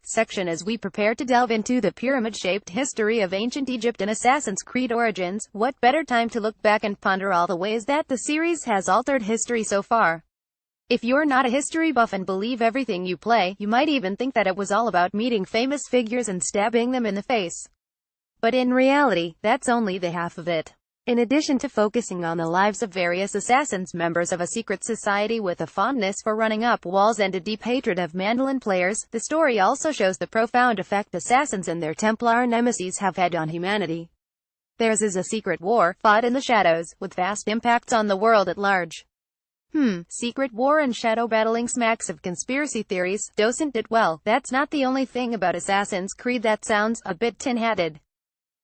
section as we prepare to delve into the pyramid-shaped history of ancient Egypt and Assassin's Creed origins. What better time to look back and ponder all the ways that the series has altered history so far? If you're not a history buff and believe everything you play, you might even think that it was all about meeting famous figures and stabbing them in the face. But in reality, that's only the half of it. In addition to focusing on the lives of various assassins, members of a secret society with a fondness for running up walls and a deep hatred of mandolin players, the story also shows the profound effect assassins and their Templar nemesis have had on humanity. Theirs is a secret war, fought in the shadows, with vast impacts on the world at large. Secret war and shadow battling smacks of conspiracy theories, doesn't it? Well, that's not the only thing about Assassin's Creed that sounds a bit tin-hatted.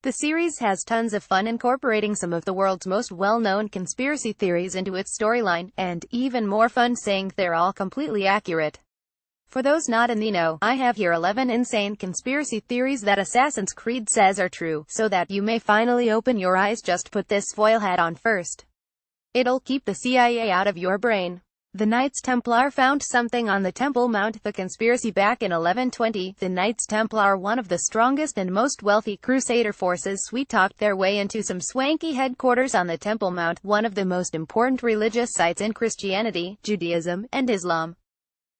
The series has tons of fun incorporating some of the world's most well-known conspiracy theories into its storyline, and even more fun saying they're all completely accurate. For those not in the know, I have here 11 insane conspiracy theories that Assassin's Creed says are true, so that you may finally open your eyes. Just put this foil hat on first. It'll keep the CIA out of your brain. The Knights Templar found something on the Temple Mount. The conspiracy back in 1120, the Knights Templar, one of the strongest and most wealthy crusader forces, sweet-talked their way into some swanky headquarters on the Temple Mount, one of the most important religious sites in Christianity, Judaism, and Islam.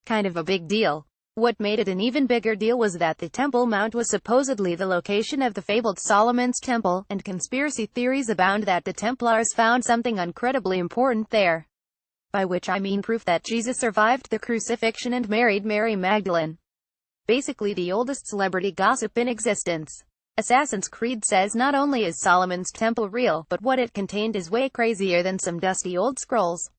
Kind of a big deal. What made it an even bigger deal was that the Temple Mount was supposedly the location of the fabled Solomon's Temple, and conspiracy theories abound that the Templars found something incredibly important there. By which I mean proof that Jesus survived the crucifixion and married Mary Magdalene. Basically the oldest celebrity gossip in existence. Assassin's Creed says not only is Solomon's Temple real, but what it contained is way crazier than some dusty old scrolls.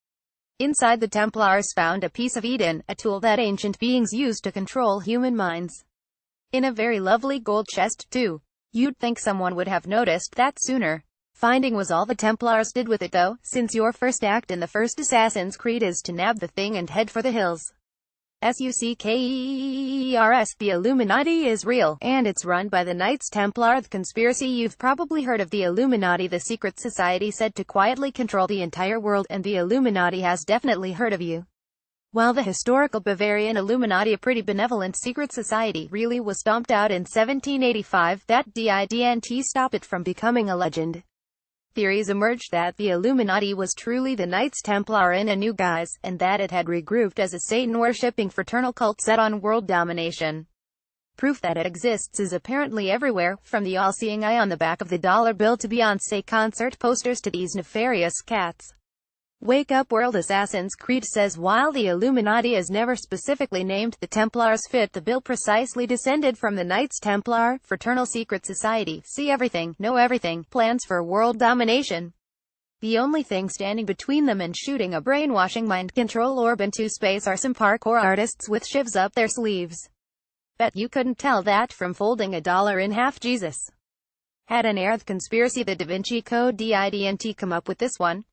Inside, the Templars found a piece of Eden, a tool that ancient beings used to control human minds. In a very lovely gold chest, too. You'd think someone would have noticed that sooner. Finding was all the Templars did with it though, since your first act in the first Assassin's Creed is to nab the thing and head for the hills. Suckers, the Illuminati is real, and it's run by the Knights Templar. The conspiracy: you've probably heard of the Illuminati, the secret society said to quietly control the entire world, and the Illuminati has definitely heard of you. While the historical Bavarian Illuminati, a pretty benevolent secret society, really was stomped out in 1785, that didn't stop it from becoming a legend. Theories emerged that the Illuminati was truly the Knights Templar in a new guise, and that it had regrouped as a Satan-worshipping fraternal cult set on world domination. Proof that it exists is apparently everywhere, from the all-seeing eye on the back of the dollar bill to Beyoncé concert posters to these nefarious cats. Wake up world. Assassin's Creed says while the Illuminati is never specifically named, the Templars fit the bill, precisely descended from the Knights Templar, fraternal secret society, see everything, know everything, plans for world domination. The only thing standing between them and shooting a brainwashing mind control orb into space are some parkour artists with shivs up their sleeves. Bet you couldn't tell that from folding a dollar in half. Jesus had an air. The conspiracy: the Da Vinci Code. Didn't come up with this one.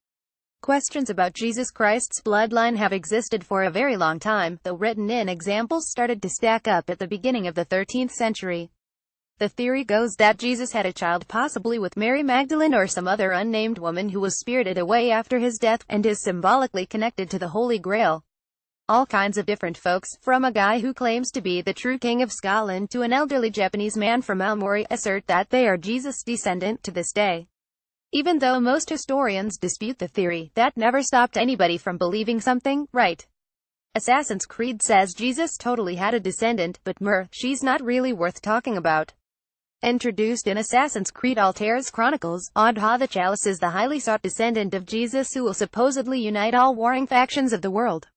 Questions about Jesus Christ's bloodline have existed for a very long time, though written-in examples started to stack up at the beginning of the 13th century. The theory goes that Jesus had a child, possibly with Mary Magdalene or some other unnamed woman who was spirited away after his death, and is symbolically connected to the Holy Grail. All kinds of different folks, from a guy who claims to be the true king of Scotland to an elderly Japanese man from Aomori, assert that they are Jesus' descendant to this day. Even though most historians dispute the theory, that never stopped anybody from believing something, right? Assassin's Creed says Jesus totally had a descendant, but she's not really worth talking about. Introduced in Assassin's Creed Altair's Chronicles, Adha the Chalice is the highly sought descendant of Jesus who will supposedly unite all warring factions of the world.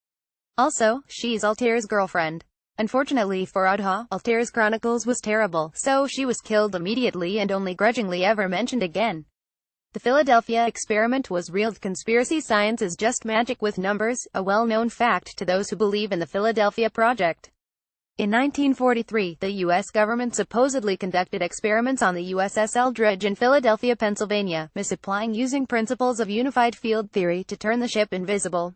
Also, she's Altair's girlfriend. Unfortunately for Adha, Altair's Chronicles was terrible, so she was killed immediately and only grudgingly ever mentioned again. The Philadelphia experiment was real. The conspiracy: science is just magic with numbers, a well-known fact to those who believe in the Philadelphia Project. In 1943, the U.S. government supposedly conducted experiments on the USS Eldridge in Philadelphia, Pennsylvania, misapplying using principles of unified field theory to turn the ship invisible.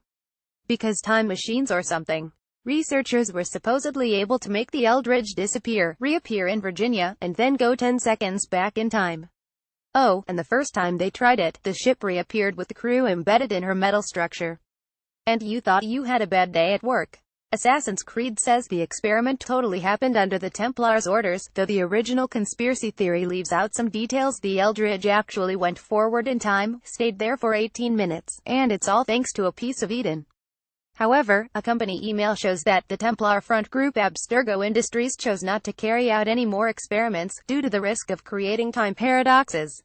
Because time machines or something. Researchers were supposedly able to make the Eldridge disappear, reappear in Virginia, and then go 10 seconds back in time. Oh, and the first time they tried it, the ship reappeared with the crew embedded in her metal structure. And you thought you had a bad day at work. Assassin's Creed says the experiment totally happened under the Templars' orders, though the original conspiracy theory leaves out some details. The Eldridge actually went forward in time, stayed there for 18 minutes, and it's all thanks to a piece of Eden. However, a company email shows that the Templar front group Abstergo Industries chose not to carry out any more experiments, due to the risk of creating time paradoxes.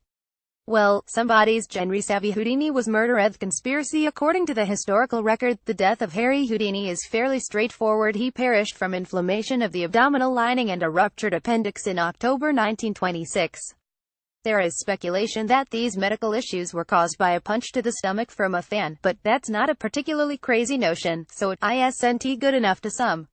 Well, somebody's genre-savvy Houdini was murdered. Conspiracy. According to the historical record, the death of Harry Houdini is fairly straightforward. He perished from inflammation of the abdominal lining and a ruptured appendix in October 1926. There is speculation that these medical issues were caused by a punch to the stomach from a fan, but that's not a particularly crazy notion, so it isn't good enough to some.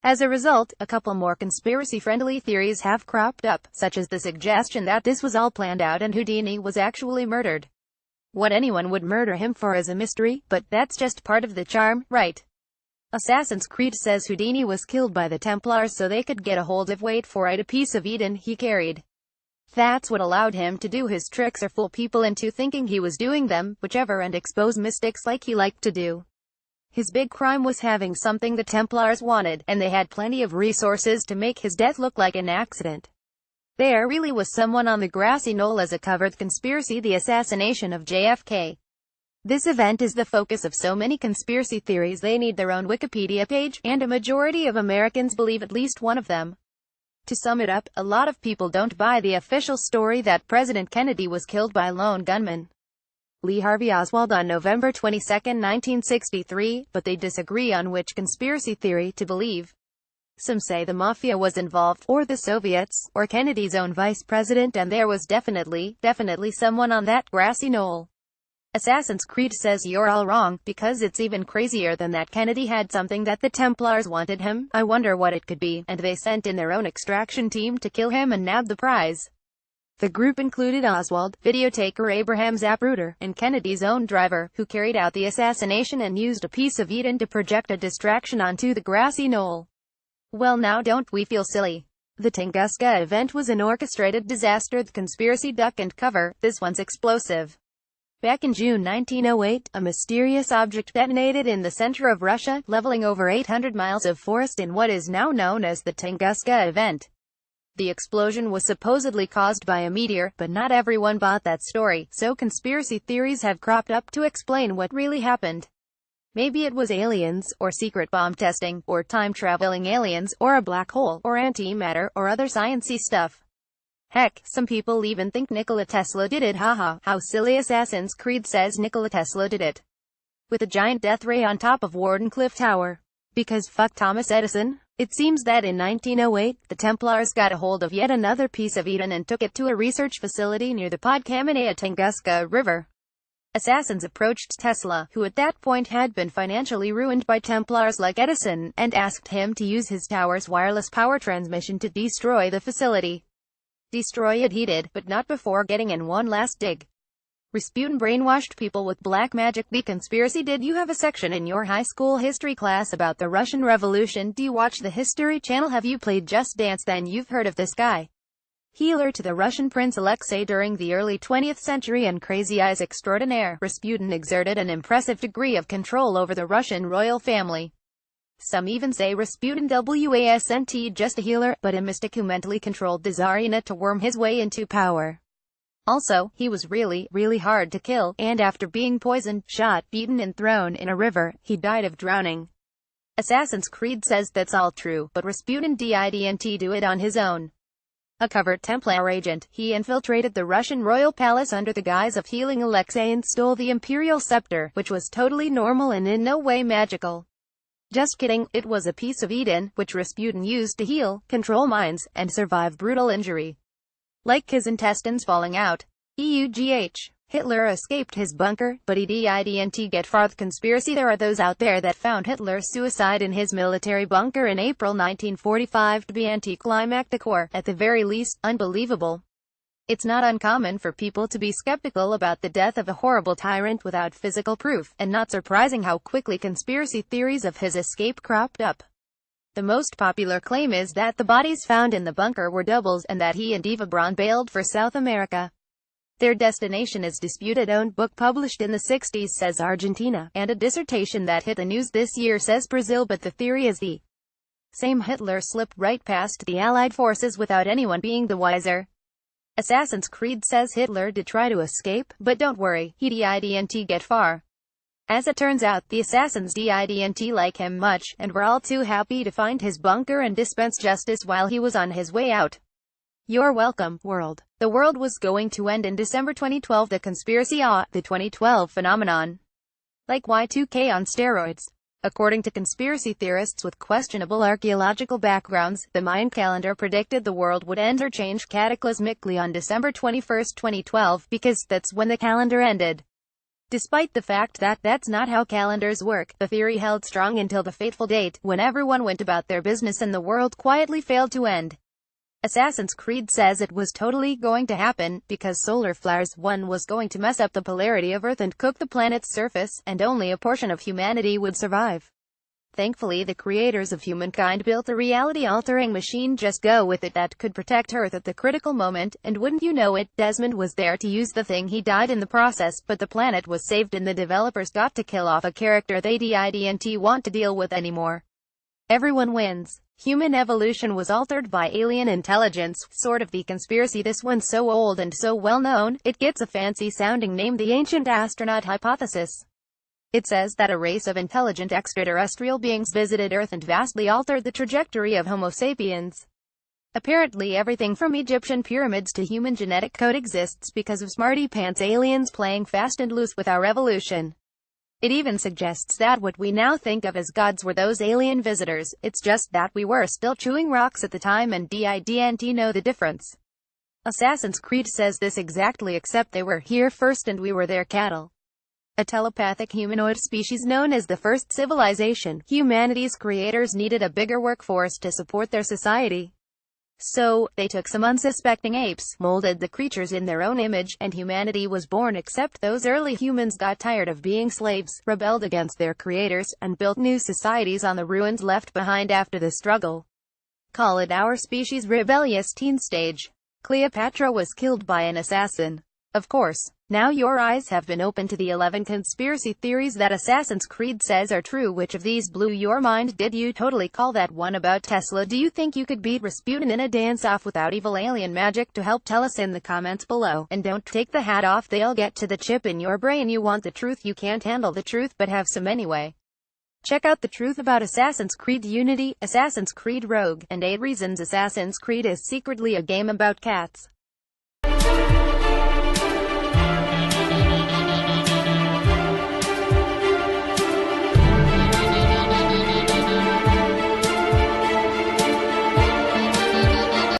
As a result, a couple more conspiracy-friendly theories have cropped up, such as the suggestion that this was all planned out and Houdini was actually murdered. What anyone would murder him for is a mystery, but that's just part of the charm, right? Assassin's Creed says Houdini was killed by the Templars so they could get a hold of, wait for it, a piece of Eden he carried. That's what allowed him to do his tricks or fool people into thinking he was doing them, whichever, and expose mystics like he liked to do. His big crime was having something the Templars wanted, and they had plenty of resources to make his death look like an accident. There really was someone on the grassy knoll as a covered conspiracy: the assassination of JFK. This event is the focus of so many conspiracy theories they need their own Wikipedia page, and a majority of Americans believe at least one of them. To sum it up, a lot of people don't buy the official story that President Kennedy was killed by lone gunmen Lee Harvey Oswald on November 22, 1963, but they disagree on which conspiracy theory to believe. Some say the Mafia was involved, or the Soviets, or Kennedy's own vice president, and there was definitely someone on that grassy knoll. Assassin's Creed says you're all wrong, because it's even crazier than that. Kennedy had something that the Templars wanted him. I wonder what it could be, and they sent in their own extraction team to kill him and nab the prize. The group included Oswald, videotaker Abraham Zapruder, and Kennedy's own driver, who carried out the assassination and used a piece of Eden to project a distraction onto the grassy knoll. Well, now don't we feel silly? The Tunguska event was an orchestrated disaster. The conspiracy duck and cover, this one's explosive. Back in June 1908, a mysterious object detonated in the center of Russia, leveling over 800 miles of forest in what is now known as the Tunguska event. The explosion was supposedly caused by a meteor, but not everyone bought that story, so conspiracy theories have cropped up to explain what really happened. Maybe it was aliens, or secret bomb testing, or time-traveling aliens, or a black hole, or antimatter, or other sciencey stuff. Heck, some people even think Nikola Tesla did it. Haha, how silly. Assassin's Creed says Nikola Tesla did it with a giant death ray on top of Wardenclyffe Tower. Because fuck Thomas Edison? It seems that in 1908, the Templars got a hold of yet another piece of Eden and took it to a research facility near the Podkamene Tunguska River. Assassins approached Tesla, who at that point had been financially ruined by Templars like Edison, and asked him to use his tower's wireless power transmission to destroy the facility. Destroy it he did, but not before getting in one last dig. Rasputin brainwashed people with black magic. The conspiracy. Did you have a section in your high school history class about the Russian Revolution? Do you watch the History Channel? Have you played Just Dance? Then you've heard of this guy. Healer to the Russian Prince Alexei during the early 20th century and Crazy Eyes extraordinaire, Rasputin exerted an impressive degree of control over the Russian royal family. Some even say Rasputin wasn't just a healer, but a mystic who mentally controlled the Tsarina to worm his way into power. Also, he was really hard to kill, and after being poisoned, shot, beaten and thrown in a river, he died of drowning. Assassin's Creed says that's all true, but Rasputin didn't do it on his own. A covert Templar agent, he infiltrated the Russian royal palace under the guise of healing Alexei and stole the imperial scepter, which was totally normal and in no way magical. Just kidding, it was a piece of Eden, which Rasputin used to heal, control minds, and survive brutal injury. Like his intestines falling out. Hitler escaped his bunker, but he didn't get far. The conspiracy. There are those out there that found Hitler's suicide in his military bunker in April 1945 to be anticlimactic or, at the very least, unbelievable. It's not uncommon for people to be skeptical about the death of a horrible tyrant without physical proof, and not surprising how quickly conspiracy theories of his escape cropped up. The most popular claim is that the bodies found in the bunker were doubles, and that he and Eva Braun bailed for South America. Their destination is disputed. Own book published in the 60s says Argentina, and a dissertation that hit the news this year says Brazil, but the theory is the same. Hitler slipped right past the Allied forces without anyone being the wiser. Assassin's Creed says Hitler did try to escape, but don't worry, he didn't get far. As it turns out, the assassins didn't like him much, and were all too happy to find his bunker and dispense justice while he was on his way out. You're welcome, world. The world was going to end in December 2012. The conspiracy the 2012 phenomenon. Like Y2K on steroids. According to conspiracy theorists with questionable archaeological backgrounds, the Mayan calendar predicted the world would end or change cataclysmically on December 21, 2012, because that's when the calendar ended. Despite the fact that that's not how calendars work, the theory held strong until the fateful date, when everyone went about their business and the world quietly failed to end. Assassin's Creed says it was totally going to happen, because solar flares 1 was going to mess up the polarity of Earth and cook the planet's surface, and only a portion of humanity would survive. Thankfully, the creators of humankind built a reality-altering machine, just go with it, that could protect Earth at the critical moment, and wouldn't you know it, Desmond was there to use the thing. He died in the process, but the planet was saved and the developers got to kill off a character they didn't want to deal with anymore. Everyone wins. Human evolution was altered by alien intelligence, sort of the conspiracy. This one's so old and so well known, it gets a fancy-sounding name, the ancient astronaut hypothesis. It says that a race of intelligent extraterrestrial beings visited Earth and vastly altered the trajectory of Homo sapiens. Apparently everything from Egyptian pyramids to human genetic code exists because of smarty-pants aliens playing fast and loose with our evolution. It even suggests that what we now think of as gods were those alien visitors. It's just that we were still chewing rocks at the time and didn't know the difference. Assassin's Creed says this exactly, except they were here first and we were their cattle. A telepathic humanoid species known as the first civilization. Humanity's creators needed a bigger workforce to support their society. So, they took some unsuspecting apes, molded the creatures in their own image, and humanity was born. Except those early humans got tired of being slaves, rebelled against their creators, and built new societies on the ruins left behind after the struggle. Call it our species' rebellious teen stage. Cleopatra was killed by an assassin. Of course. Now your eyes have been opened to the 11 conspiracy theories that Assassin's Creed says are true. Which of these blew your mind? Did you totally call that one about Tesla? Do you think you could beat Rasputin in a dance-off without evil alien magic? To help, tell us in the comments below. And don't take the hat off, they'll get to the chip in your brain. You want the truth, you can't handle the truth, but have some anyway. Check out the truth about Assassin's Creed Unity, Assassin's Creed Rogue, and 8 reasons Assassin's Creed is secretly a game about cats.